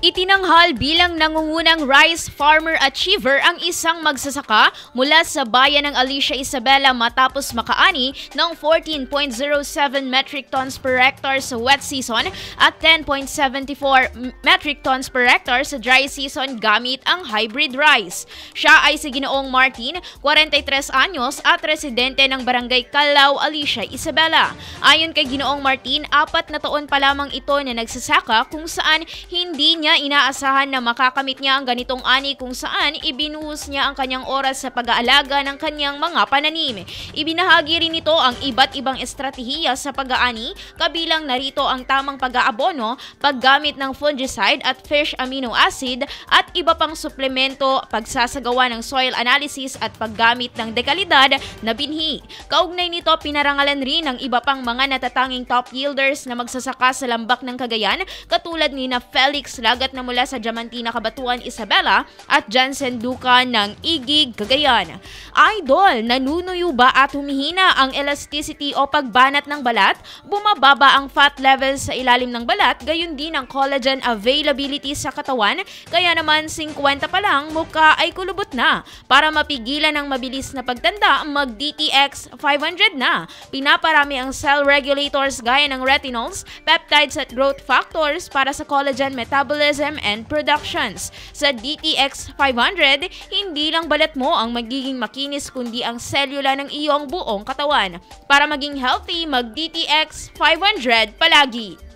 Itinanghal bilang nangungunang rice farmer achiever ang isang magsasaka mula sa bayan ng Alicia Isabela matapos makaani ng 14.07 metric tons per hectare sa wet season at 10.74 metric tons per hectare sa dry season gamit ang hybrid rice. Siya ay si Ginoong Martin, 43 anyos at residente ng barangay Calao, Alicia Isabela. Ayon kay Ginoong Martin, 4 na taon pa lamang ito na nagsasaka kung saan hindi niya inaasahan na makakamit niya ang ganitong ani kung saan ibinuhos niya ang kanyang oras sa pag-aalaga ng kanyang mga pananim. Ibinahagi rin nito ang iba't ibang estratehiya sa pag-aani, kabilang narito ang tamang pag-aabono, paggamit ng fungicide at fish amino acid at iba pang suplemento, pagsasagawa ng soil analysis at paggamit ng dekalidad na binhi. Kaugnay nito, pinarangalan rin ng iba pang mga natatanging top yielders na magsasaka sa lambak ng Cagayan katulad ni na Felix Lagat na mula sa Diamantina, Cabanatuan, Isabela at Jansen Duca ng Igig, Cagayan. Idol, nanunuyo ba at humihina ang elasticity o pagbanat ng balat? Bumababa ang fat levels sa ilalim ng balat, gayon din ang collagen availability sa katawan, kaya naman 50 pa lang mukha ay kulubot na. Para mapigilan ang mabilis na pagtanda, mag-DTX 500 na. Pinaparami ang cell regulators gaya ng retinols, peptides at growth factors para sa collagen metabolism and productions. Sa DTX 500, hindi lang balat mo ang magiging makinis kundi ang selula ng iyong buong katawan. Para maging healthy, mag-DTX 500 palagi.